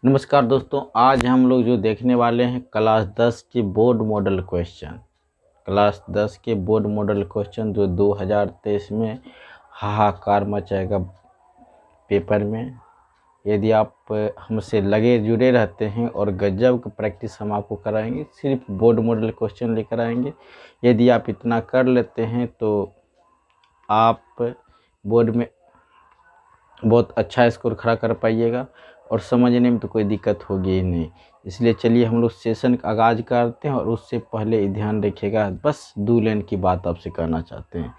नमस्कार दोस्तों, आज हम लोग जो देखने वाले हैं क्लास 10 के बोर्ड मॉडल क्वेश्चन। क्लास 10 के बोर्ड मॉडल क्वेश्चन जो 2023 में हाहाकार मचाएगा पेपर में। यदि आप हमसे लगे जुड़े रहते हैं और गजब की प्रैक्टिस हम आपको कराएंगे, सिर्फ बोर्ड मॉडल क्वेश्चन लेकर आएंगे। यदि आप इतना कर लेते हैं तो आप बोर्ड में बहुत अच्छा स्कोर खड़ा कर पाइएगा और समझने में तो कोई दिक्कत होगी ही नहीं। इसलिए चलिए हम लोग सेशन का आगाज़ करते हैं। और उससे पहले ध्यान रखिएगा, बस 2 लाइन की बात आपसे कहना चाहते हैं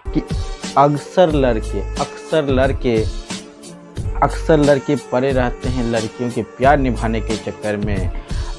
कि अक्सर लड़के पड़े रहते हैं लड़कियों के प्यार निभाने के चक्कर में।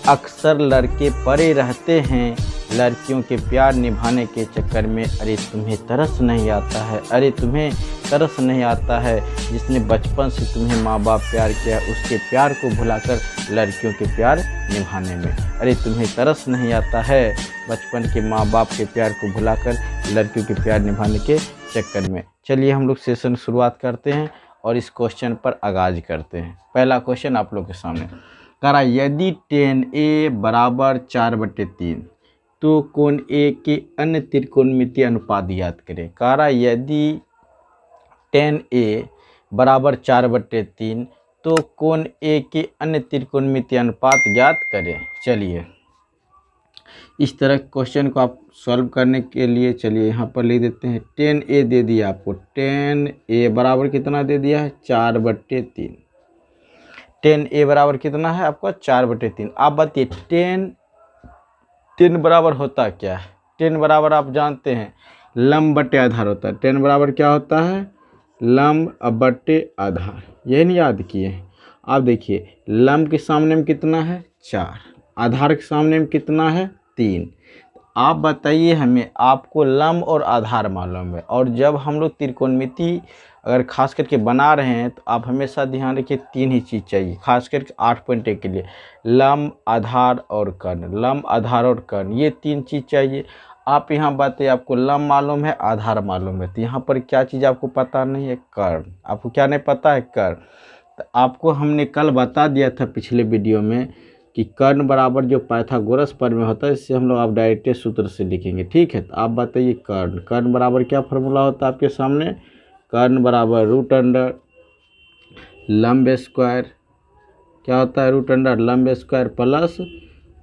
अक्सर लड़के पड़े रहते हैं लड़कियों के प्यार निभाने के चक्कर में। अरे तुम्हें तरस नहीं आता है, अरे तुम्हें तरस नहीं आता है। जिसने बचपन से तुम्हें माँ बाप प्यार किया, उसके प्यार को भुलाकर लड़कियों के प्यार निभाने में। अरे तुम्हें तरस नहीं आता है बचपन के माँ बाप के प्यार को भुलाकर लड़कियों के प्यार निभाने के चक्कर में। चलिए हम लोग सेशन शुरुआत करते हैं और इस क्वेश्चन पर आगाज़ करते हैं। पहला क्वेश्चन आप लोग के सामने कह रहा, यदि tan A बराबर 4/3 तो कोण A के अन्य त्रिकोणमितीय अनुपात ज्ञात करें। कह रहा, यदि tan A बराबर 4/3 तो कोण A के अन्य त्रिकोणमितीय अनुपात ज्ञात करें। चलिए इस तरह क्वेश्चन को आप सॉल्व करने के लिए चलिए यहाँ पर लिख देते हैं। tan A दे दिया आपको, tan A बराबर कितना दे दिया है 4/3। tan A बराबर कितना है आपका 4/3। आप बताइए tan बराबर होता क्या है। tan बराबर आप जानते हैं लंब बटे आधार होता है। tan बराबर क्या होता है, लंब बटे आधार। यही नहीं याद किए। आप देखिए लंब के सामने में कितना है 4, आधार के सामने में कितना है 3। आप बताइए हमें, आपको लंब और आधार मालूम है। और जब हम लोग त्रिकोणमिति अगर खास करके बना रहे हैं तो आप हमेशा ध्यान रखिए 3 ही चीज़ चाहिए, खास करके 8.1 के लिए। लंब, आधार और कर्ण, लंब, आधार और कर्ण, ये 3 चीज़ चाहिए। आप यहाँ बताइए आपको लंब मालूम है, आधार मालूम है, तो यहाँ पर क्या चीज़ आपको पता नहीं है, कर्ण। आपको क्या नहीं पता है, कर्ण। तो आपको हमने कल बता दिया था पिछले वीडियो में कि कर्ण बराबर जो पाइथागोरस प्रमेय होता है, इससे हम लोग आप डायरेक्ट सूत्र से लिखेंगे। ठीक है, तो आप बताइए कर्ण बराबर क्या फॉर्मूला होता है आपके सामने। कर्ण बराबर √अंडर लंब स्क्वायर, क्या होता है √अंडर लंब स्क्वायर प्लस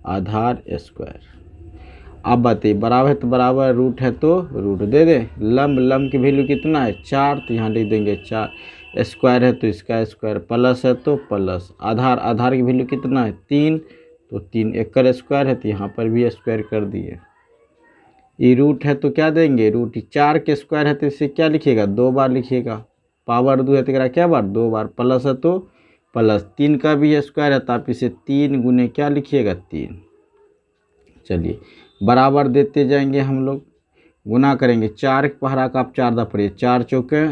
आधार स्क्वायर। आप बताइए बराबर है तो बराबर, रूट है तो रूट दे दें। लंब की वैल्यू कितना है 4, तो यहाँ लिख देंगे 4। स्क्वायर है तो इसका स्क्वायर, प्लस है तो प्लस। आधार की वैल्यू कितना है 3, तो 3 एकड़ स्क्वायर है तो यहाँ पर भी स्क्वायर कर दिए। ये रूट है तो क्या देंगे रूट। 4 के स्क्वायर है तो इसे क्या लिखिएगा 2 बार लिखिएगा। पावर 2 है तो क्या बार 2 बार। प्लस है तो प्लस। 3 का भी स्क्वायर है तो आप इसे 3 गुने क्या लिखिएगा 3। चलिए बराबर देते जाएंगे हम लोग, गुना करेंगे। 4 के पहरा का आप 4 दा पड़िए, 4 चौके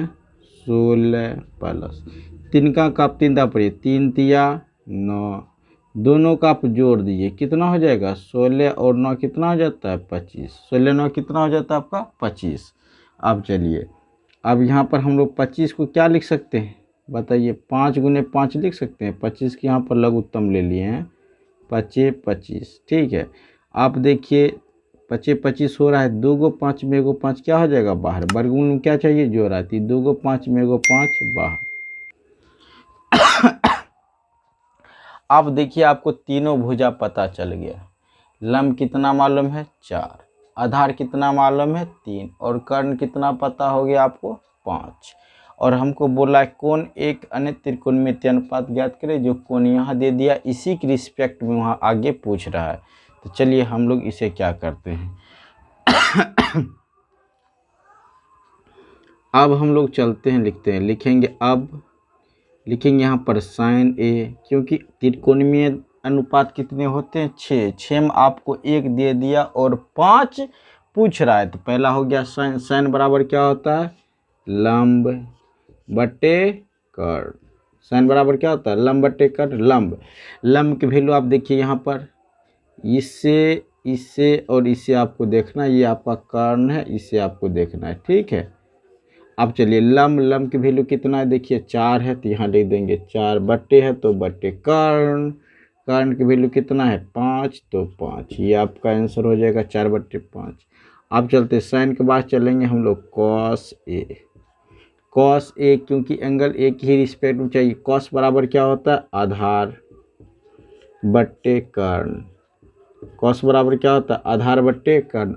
16 प्लस 3 का आप 3 दा पड़िए, 3 तिया 9। दोनों का आप जोड़ दीजिए, कितना हो जाएगा 16 और 9 कितना हो जाता है 25। 16 9 कितना हो जाता है आपका 25। अब चलिए अब यहाँ पर हम लोग 25 को क्या लिख सकते हैं बताइए, 5 गुने 5 लिख सकते हैं। 25 के यहाँ पर लघुत्तम ले लिए हैं, 25 25। ठीक है, आप देखिए 25 25 हो रहा है, 2 को 5 में 1 5 क्या हो जाएगा बाहर। वर्गमूल में क्या चाहिए जोड़ आती, 2 को 5 में 1 5 बाहर। अब देखिए आपको तीनों भुजा पता चल गया। लंब कितना मालूम है 4, आधार कितना मालूम है 3 और कर्ण कितना पता हो गया आपको 5। और हमको बोला है कोण एक अन्य त्रिकोणमितीय अनुपात ज्ञात करें। जो कोण यहाँ दे दिया इसी के रिस्पेक्ट में वहाँ आगे पूछ रहा है। तो चलिए हम लोग इसे क्या करते हैं अब हम लोग चलते हैं, लिखते हैं, लिखेंगे अब लिखेंगे यहाँ पर sin A, क्योंकि त्रिकोणीय अनुपात कितने होते हैं 6 में आपको 1 दे दिया और 5 पूछ रहा है। तो पहला हो गया sin बराबर क्या होता है लंब बटे कर्ण। sin बराबर क्या होता है लंब बटे कर्ण। लंब की वैल्यू आप देखिए यहाँ पर, इससे और इसे आपको देखना है, ये आपका कर्ण है, इसे आपको देखना है। ठीक है, अब चलिए लम की वैल्यू कितना है, देखिए 4 है तो यहाँ लिख देंगे 4, बट्टे है तो बट्टे, कर्ण की वैल्यू कितना है 5 तो 5, ये आपका आंसर हो जाएगा 4/5। अब चलते साइन के बाद चलेंगे हम लोग कॉस ए क्योंकि एंगल ए की ही रिस्पेक्ट में चाहिए। कॉस बराबर क्या होता है, आधार बट्टे कर्ण। कॉस बराबर क्या होता है, आधार बट्टे कर्ण।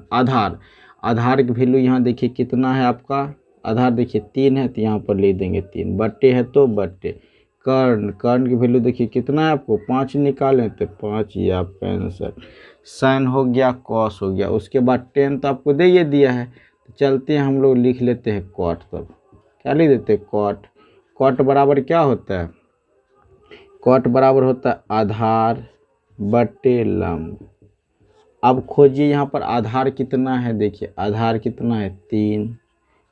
आधार की वैल्यू यहाँ देखिए कितना है आपका, आधार देखिए 3 है तो यहाँ पर ले देंगे 3, बट्टे है तो बट्टे, कर्ण की वैल्यू देखिए कितना है आपको 5 निकालें तो 5, ये आपका आंसर। साइन हो गया, कॉस हो गया, उसके बाद टेन तो आपको दे ये दिया है, तो चलते हैं हम लोग लिख लेते हैं कॉट। तब क्या लिख देते हैं, कॉट बराबर क्या होता है, कॉट बराबर होता है आधार बट्टे लंब। अब खोजिए यहाँ पर आधार कितना है, देखिए आधार कितना है 3,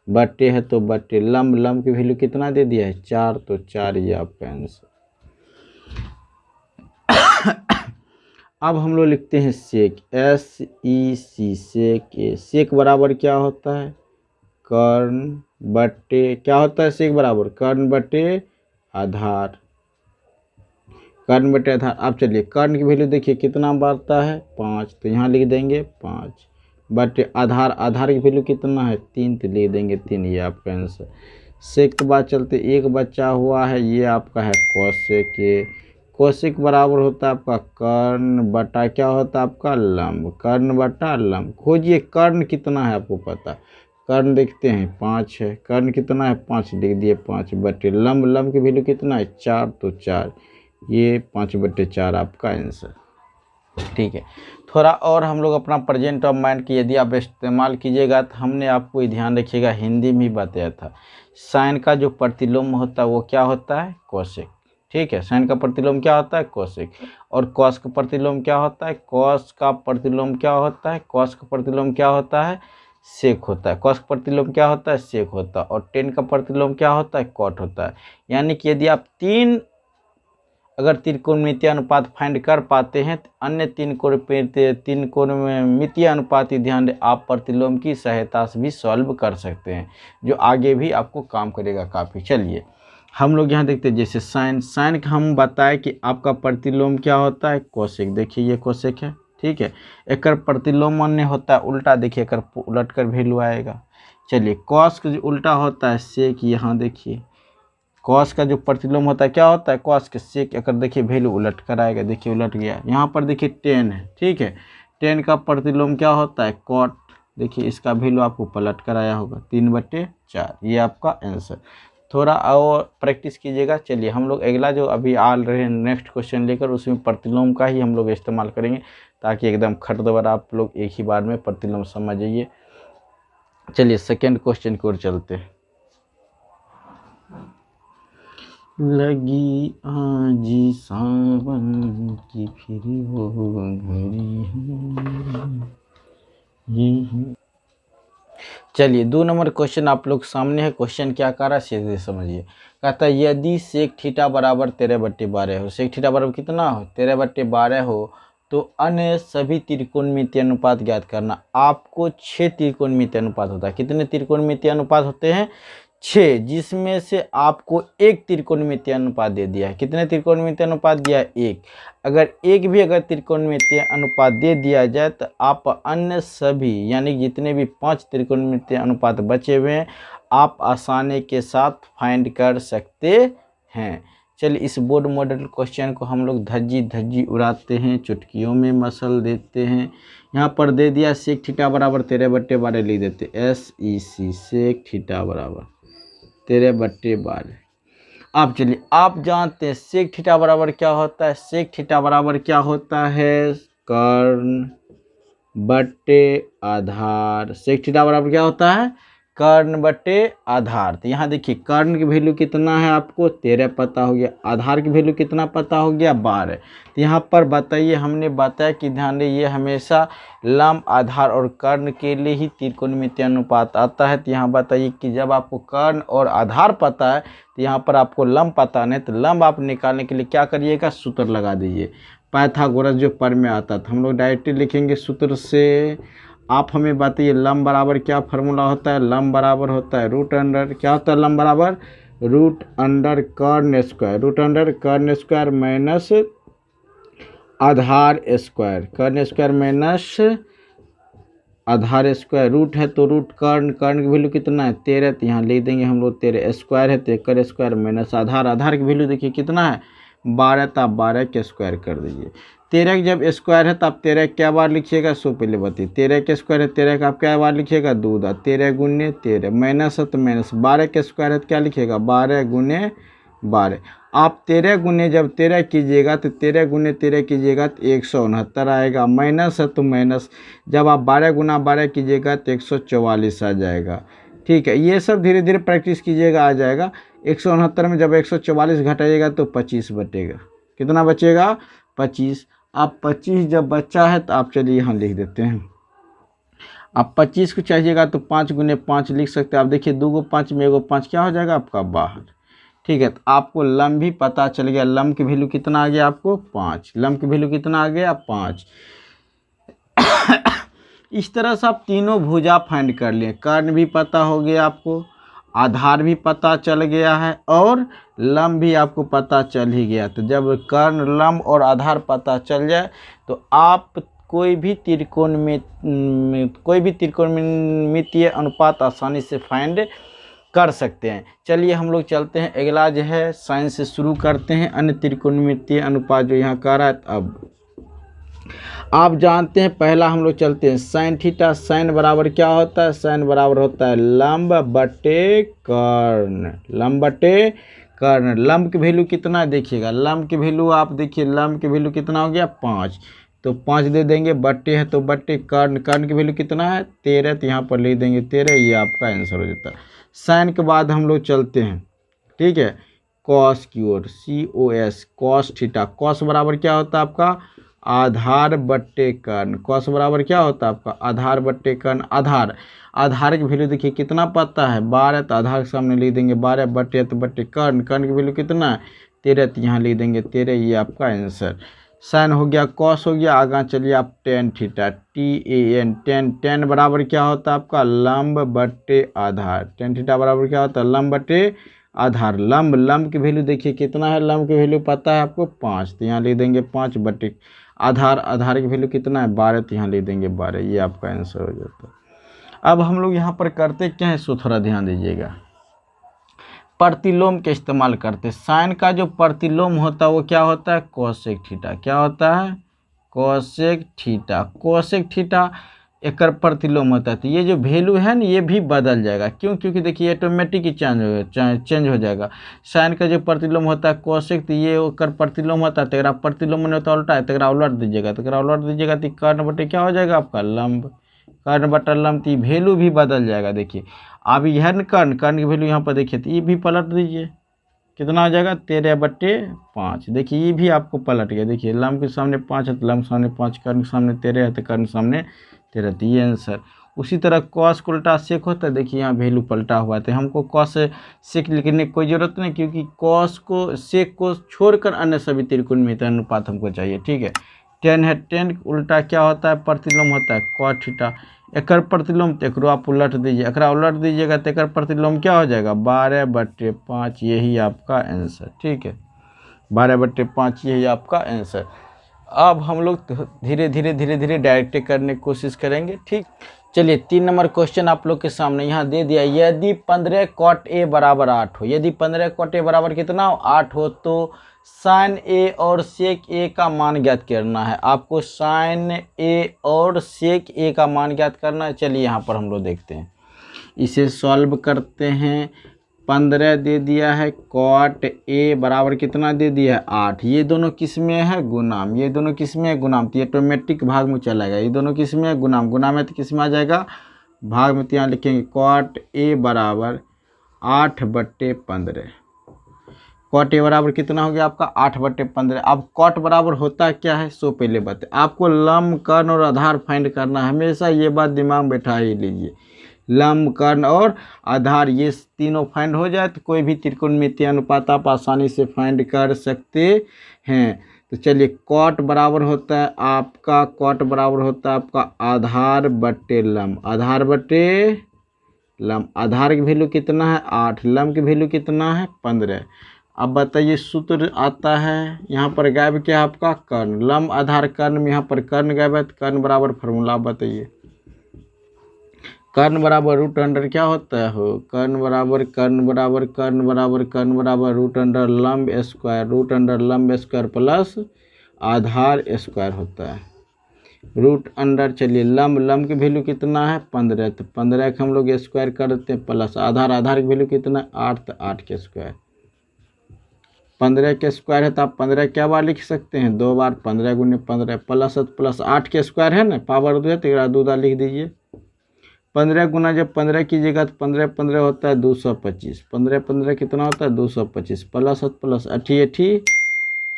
बट्टे है तो बट्टे, लंब की वैल्यू कितना दे दिया है 4 तो 4, ये आपका आंसर। अब हम लोग लिखते हैं सेक, SEC सेक बराबर क्या होता है, कर्ण बट्टे क्या होता है, सेक बराबर कर्ण बट्टे आधार, कर्ण बटे आधार। अब चलिए कर्ण की वैल्यू देखिए कितना बढ़ता है 5 तो यहाँ लिख देंगे 5, बटे आधार की वैल्यू कितना है 3 तो लिख देंगे 3, ये आपका आंसर। सेक के बाद चलते एक बचा हुआ है, ये आपका है कोसेक। कोसेक बराबर होता है आपका कर्ण बटा क्या होता है आपका लंब, कर्ण बटा लंब। खोजिए कर्ण कितना है आपको पता, कर्ण देखते हैं 5 है, कर्ण कितना है 5 लिख दिए 5, बटे लंब की वैल्यू कितना है 4 तो 4, ये 5/4 आपका आंसर। ठीक है, थोड़ा और हम लोग अपना प्रेजेंट ऑफ माइंड की यदि आप इस्तेमाल कीजिएगा तो हमने आपको ये ध्यान रखिएगा हिंदी में ही बताया था, साइन का जो प्रतिलोम होता है वो क्या होता है, कोसेक। ठीक है, साइन का प्रतिलोम क्या होता है, कोसेक। और कॉस का प्रतिलोम क्या होता है, कॉस का प्रतिलोम क्या होता है, कॉस का प्रतिलोम क्या होता है, सेक होता है। कॉस का प्रतिलोम क्या होता है, सेक होता है। और टेन का प्रतिलोम क्या होता है, कॉट होता है। यानी कि यदि आप अगर त्रिकोणमितीय अनुपात फाइंड कर पाते हैं तो अन्य तीन कोणमितीय अनुपात ही ध्यान दें, आप प्रतिलोम की सहायता से भी सॉल्व कर सकते हैं, जो आगे भी आपको काम करेगा काफ़ी। चलिए हम लोग यहाँ देखते हैं, जैसे साइन का हम बताए कि आपका प्रतिलोम क्या होता है, कोसेक। देखिए ये कोसेक है, ठीक है। एक प्रतिलोम अन्य होता है उल्टा, देखिए एक उलट कर वैल्यू आएगा। चलिए कॉस का जो उल्टा होता है सेक, यहाँ देखिए कॉस का जो प्रतिलोम होता है क्या होता है, कॉस के सेक, अगर देखिए वैल्यू उलट कर आएगा, देखिए उलट गया। यहाँ पर देखिए टेन है, ठीक है, टेन का प्रतिलोम क्या होता है, कॉट। देखिए इसका वैल्यू आपको पलट कर आया होगा 3/4, ये आपका आंसर। थोड़ा और प्रैक्टिस कीजिएगा। चलिए हम लोग अगला जो अभी आ रहे हैं नेक्स्ट क्वेश्चन लेकर, उसमें प्रतिलोम का ही हम लोग इस्तेमाल करेंगे, ताकि एकदम खटदबर आप लोग एक ही बार में प्रतिलोम समझ जाइए। चलिए सेकेंड क्वेश्चन की ओर चलते हैं। लगी आजी सावन की फिर वो घड़ी है। चलिए 2 नंबर क्वेश्चन आप लोग सामने है। क्वेश्चन क्या कर रहा है सीधे समझिए। कहता है यदि सेक थीटा बराबर 13/12 हो, सेक थीटा बराबर कितना हो 13/12 हो, तो अन्य सभी त्रिकोणमितीय अनुपात ज्ञात करना। आपको 6 त्रिकोणमितीय अनुपात होता है। कितने त्रिकोणमितीय अनुपात होते हैं, 6, जिसमें से आपको एक त्रिकोणमितीय अनुपात दे दिया है। कितने त्रिकोणमितीय अनुपात दिया है, एक। अगर एक भी त्रिकोणमितीय अनुपात दे दिया जाए तो आप अन्य सभी यानी जितने भी 5 त्रिकोणमितीय अनुपात बचे हुए हैं आप आसानी के साथ फाइंड कर सकते हैं। चलिए इस बोर्ड मॉडल क्वेश्चन को हम लोग धज्जी उड़ाते हैं, चुटकियों में मसल देते हैं। यहाँ पर दे दिया सेक थीटा बराबर 13/12 लिख देते, SEC सेक थीटा बराबर 13/12। अब चलिए आप जानते हैं सेक थीटा बराबर क्या होता है, सेक थीटा बराबर क्या होता है, कर्ण बट्टे आधार। सेक थीटा बराबर क्या होता है, कर्ण बट्टे आधार। तो यहाँ देखिए कर्ण की वैल्यू कितना है आपको 13 पता हो गया, आधार की वैल्यू कितना पता हो गया 12। तो यहाँ पर बताइए, हमने बताया कि ध्यान रखिए हमेशा लंब आधार और कर्ण के लिए ही त्रिकोणमितीय अनुपात आता है। तो यहाँ बताइए कि जब आपको कर्ण और आधार पता है तो यहाँ पर आपको लंब पता नहीं, तो लंब आप निकालने के लिए क्या करिएगा, सूत्र लगा दीजिए। पाइथागोरस जो पर में आता था, हम लोग डायरेक्टली लिखेंगे सूत्र से आप हमें बताइए लंब बराबर क्या फार्मूला होता है। लंब बराबर होता है रूट अंडर, क्या होता है लंब बराबर, रूट अंडर कर्ण स्क्वायर, रूट अंडर कर्ण स्क्वायर माइनस आधार स्क्वायर, कर्ण स्क्वायर माइनस आधार स्क्वायर। रूट है तो रूट कर्ण, कर्ण की वैल्यू कितना है 13, तो यहाँ लिख देंगे हम लोग 13, स्क्वायर है तो एकड़ स्क्वायर माइनस आधार, आधार की वैल्यू देखिए कितना है 12, तो आप 12 के स्क्वायर कर दीजिए। 13 जब स्क्वायर है तो आप 13 क्या बार लिखिएगा, सो पहले बताइए 13 के स्क्वायर है 13 का आप क्या बार लिखिएगा 2, 13 गुने 13 माइनस है तो माइनस, 12 के स्क्वायर है तो क्या लिखिएगा 12 गुने 12। आप 13 गुने जब 13 कीजिएगा तो 13 गुने 13 कीजिएगा तो 169 आएगा, माइनस है तो माइनस, जब आप 12 गुना 12 कीजिएगा तो 144 आ जाएगा। ठीक है, ये सब धीरे धीरे प्रैक्टिस कीजिएगा, आ जाएगा। 169 में जब 144 घटाइएगा तो 25 बचेगा, कितना बचेगा 25। आप 25 जब बचा है तो आप चलिए यहाँ लिख देते हैं। आप 25 को चाहिएगा तो 5 गुने 5 लिख सकते हैं। आप देखिए 2 को 5 में 1 5 क्या हो जाएगा आपका बाहर। ठीक है, तो आपको लंब भी पता चल गया, लंब की वैल्यू कितना आ गया आपको 5, लंब की वैल्यू कितना आ गया 5। इस तरह से आप तीनों भुजा फाइंड कर लिए, कर्ण भी पता हो गया आपको, आधार भी पता चल गया है और लंब भी आपको पता चल ही गया। तो जब कर्ण, लंब और आधार पता चल जाए तो आप कोई भी त्रिकोणमितीय अनुपात आसानी से फाइंड कर सकते हैं। चलिए हम लोग चलते हैं, अगला जो है साइन से शुरू करते हैं, अन्य त्रिकोणमितीय अनुपात जो यहाँ कर रहा है। अब आप जानते हैं, पहला हम लोग चलते हैं साइन थीटा। साइन बराबर क्या होता है, साइन बराबर होता है लंब बटे कर्ण, लंब बटे कर्ण। लंब की वैल्यू कितना है देखिएगा, लंब की वैल्यू आप देखिए, लंब की वैल्यू कितना हो गया 5, तो 5 दे देंगे, बट्टे है तो बट्टे, कर्ण, कर्ण की वैल्यू कितना है 13, तो यहाँ पर लिख देंगे 13, ये आपका आंसर हो जाता है। साइन के बाद हम लोग चलते हैं, ठीक है, कॉस की ओर, COS, कॉस थीटा। कॉस बराबर क्या होता है आपका आधार बट्टे कर्ण, कॉस बराबर क्या होता है आपका आधार बट्टे कर्ण। आधार, आधार की वैल्यू देखिए कितना पता है 12, तो आधार के सामने लिख देंगे 12, बट्टे तो बट्टे कर्ण, कर्ण की वैल्यू कितना है 13, तो यहाँ लिख देंगे 13, ये आपका आंसर। साइन हो गया, कॉस हो गया, आगे चलिए आप tan theta, TAN, ten, ten बराबर क्या होता है आपका लंब बट्टे आधार, टेन थीटा बराबर क्या होता है लंब बट्टे आधार। लंब, लंब की वैल्यू देखिए कितना है, लंब की वैल्यू पता है आपको 5, तो यहाँ लिख देंगे 5 बट्टे आधार, आधार की वैल्यू कितना है 12, तो यहाँ लिख देंगे 12, ये आपका आंसर हो जाता है। अब हम लोग यहाँ पर करते क्या है, सो थोड़ा ध्यान दीजिएगा, प्रतिलोम के इस्तेमाल करते। साइन का जो प्रतिलोम होता है वो क्या होता है कोसेक थीटा, क्या होता है कोसेक थीटा, कोसेक थीटा एकर प्रतिलोम होता है। तो ये जो वैल्यू है ना ये भी बदल जाएगा, क्यों, क्योंकि देखिए ऑटोमेटिक ही चेंज हो जाएगा। साइन का जो प्रतिलोम होता है कोसेक, तो ये एकर प्रतिलोम होता है, तेरा प्रतिलोम नहीं होता उल्टा है, तेरा उलट दीजिएगा, तेरा उलट दीजिएगा तो कर्ण बटे क्या हो जाएगा आपका लंब, कर्ण बटा लंब, तो वैल्यू भी बदल जाएगा। देखिए अब यह कर्ण, कर्ण की वैल्यू यहाँ पर देखिए तो ये भी पलट दीजिए, कितना हो जाएगा 13 बट्टे 5, देखिए ये भी आपको पलट गया। देखिए लंब के सामने 5 है तो लंब सामने 5, कर्ण के सामने 13 है तो कर्ण सामने 13, तो ये आंसर। उसी तरह कॉस को उल्टा सेक होता है, देखिए यहाँ वैल्यू पलटा हुआ है, तो हमको कॉस सेक लिखने की कोई ज़रूरत नहीं, क्योंकि कॉस को सेक को छोड़कर अन्य सभी त्रिकोणमितीय अनुपात हमको चाहिए। ठीक है, टेन है, टेन उल्टा क्या होता है प्रतिलोम होता है कॉट थीटा, एकर प्रतिलोम तो एकरो आप उलट दीजिए, एकरा उलट दीजिएगा तो एकर प्रतिलोम क्या हो जाएगा 12 बट्टे 5, यही आपका आंसर। ठीक है, 12 बट्टे 5 यही आपका आंसर। अब हम लोग धीरे धीरे डायरेक्ट करने की कोशिश करेंगे। ठीक, चलिए 3 नंबर क्वेश्चन आप लोग के सामने यहाँ दे दिया, यदि 15 कॉट A बराबर 8 हो, यदि 15 कॉट A बराबर कितना हो 8 हो, तो साइन A और सेक A का मान ज्ञात करना है। आपको साइन A और सेक A का मान ज्ञात करना है। चलिए यहाँ पर हम लोग देखते हैं, इसे सॉल्व करते हैं। 15 दे दिया है, कॉट A बराबर कितना दे दिया है 8, ये दोनों किस में है गुणाम, ये दोनों किस में है गुणाम, तो ये ऑटोमेटिक भाग में चला गया, ये दोनों किस में है गुणाम, गुणाम है तो किस में आ जाएगा भाग में, तो यहाँ लिखेंगे कॉट A बराबर 8 बट्टे 15, कॉट A बराबर कितना हो गया आपका 8 बट्टे 15। अब कॉट बराबर होता क्या है सो पहले बताए, आपको लंब, कर्ण और आधार फाइंड करना है, हमेशा ये बात दिमाग में बैठा ही लीजिए, लंब, कर्ण और आधार ये तीनों फाइंड हो जाए तो कोई भी त्रिकोणमितीय अनुपात आप आसानी से फाइंड कर सकते हैं। तो चलिए कॉट बराबर होता है आपका, कॉट बराबर होता है आपका आधार बट्टे लंब, आधार बट्टे लंब। आधार की वैल्यू कितना है 8, लंब की वैल्यू कितना है 15। अब बताइए सूत्र आता है यहाँ पर गायब क्या है आपका कर्ण, लंब आधार कर्ण में यहाँ पर कर्ण गायब है, तो कर्ण बराबर फार्मूला आप बताइए। कर्ण बराबर रूट अंडर क्या होता है हो, कर्ण बराबर रूट अंडर लंब स्क्वायर, रूट अंडर लंब स्क्वायर प्लस आधार स्क्वायर होता है। रूट अंडर चलिए लंब की वैल्यू कितना है 15, तो 15 का हम लोग स्क्वायर कर देते हैं प्लस आधार की वैल्यू कितना है 8, तो 8 के स्क्वायर। 15 के स्क्वायर है तो आप 15 क्या बार लिख सकते हैं 2 बार, 15 गुने 15 प्लस 8 के स्क्वायर है ना, पावर 2 है तो 2 लिख दीजिए। 15 गुना जब 15 कीजिएगा तो 15 15 होता है 225, 15 15 कितना होता है 225 प्लस 8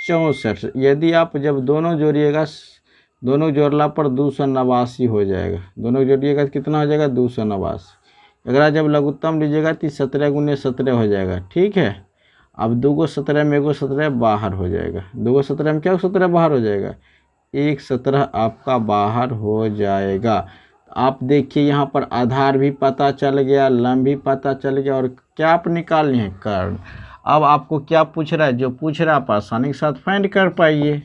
64। यदि आप जब दोनों जोड़िएगा, दोनों जोड़ला पर 289 हो जाएगा, दोनों जोड़िएगा तो कितना हो जाएगा 289। अगर जब लघुत्तम लीजिएगा तो 17 गुने 17 हो जाएगा, ठीक है। अब 2 को 17 में 1 को 17 बाहर हो जाएगा, 2 को 17 में क्या 17 बाहर हो जाएगा, 1 17 आपका बाहर हो जाएगा। आप देखिए यहाँ पर आधार भी पता चल गया, लंब भी पता चल गया, और क्या आप निकालनी है कर्ण। अब आपको क्या पूछ रहा है, जो पूछ रहा है आप आसानी के साथ फाइंड कर पाइए।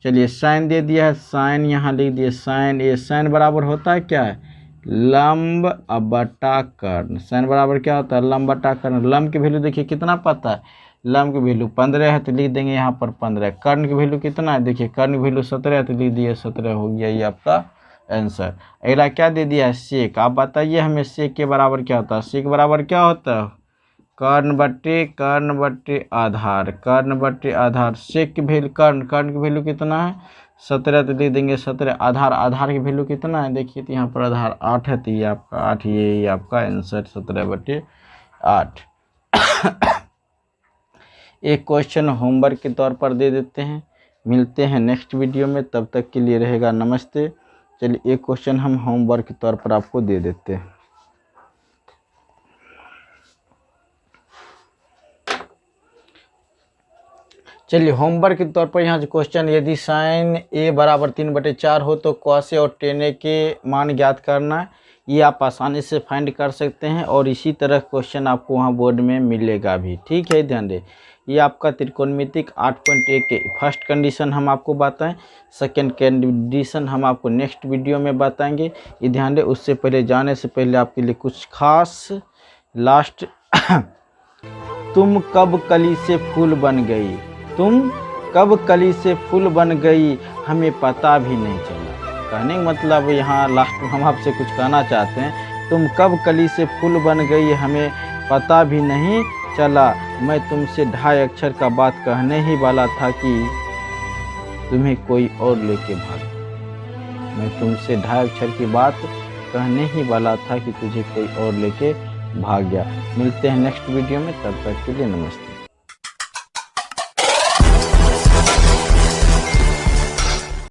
चलिए साइन दे दिया है, साइन यहाँ लिख दिए, साइन ए, साइन बराबर होता है क्या है लंब बटा कर्ण। साइन बराबर क्या होता है लंब बटा कर्ण। लंब की वैल्यू देखिए कितना पता है, लंब की वैल्यू 15 है तो लिख देंगे यहाँ पर 15। कर्ण की वैल्यू कितना है, देखिए कर्ण की वैल्यू 17 है तो लिख दिए 17 हो गया, ये आपका आंसर। अगला क्या दे दिया है सेक। आप बताइए हमें सेक के बराबर क्या होता है, सेक बराबर क्या होता है कर्ण बट्टे आधार, कर्ण बट्टे आधार। सेक की वैल्यू कर्ण की वैल्यू कितना है 17 तो लिख देंगे 17। आधार की वैल्यू कितना है, देखिए तो यहाँ पर आधार 8 है तो ये आपका 8, ये आपका आंसर 17/8। एक क्वेश्चन होमवर्क के तौर पर दे देते हैं, मिलते हैं नेक्स्ट वीडियो में, तब तक के लिए रहेगा नमस्ते। चलिए एक क्वेश्चन हम होमवर्क के तौर पर आपको दे देते हैं। चलिए होमवर्क के तौर पर यहाँ जो क्वेश्चन, यदि साइन ए बराबर 3/4 हो तो कॉस ए और टेन ए के मान ज्ञात करना है। ये आप आसानी से फाइंड कर सकते हैं, और इसी तरह क्वेश्चन आपको वहाँ बोर्ड में मिलेगा भी, ठीक है। ध्यान दें ये आपका त्रिकोणमितिक 8.1 के फर्स्ट कंडीशन हम आपको बताएं, सेकंड कंडीशन हम आपको नेक्स्ट वीडियो में बताएंगे। ये ध्यान दें, उससे पहले जाने से पहले आपके लिए कुछ खास लास्ट तुम कब कली से फूल बन गई, तुम कब कली से फूल बन गई हमें पता भी नहीं चला। कहने का मतलब यहाँ लास्ट में हम आपसे कुछ कहना चाहते हैं, तुम कब कली से फूल बन गई हमें पता भी नहीं चला। मैं तुमसे 2.5 अक्षर का बात कहने ही वाला था कि तुम्हें कोई और लेके भाग। मैं तुमसे 2.5 अक्षर की बात कहने ही वाला था कि तुझे कोई और लेके भाग गया। मिलते हैं नेक्स्ट वीडियो में, तब तक के लिए नमस्ते।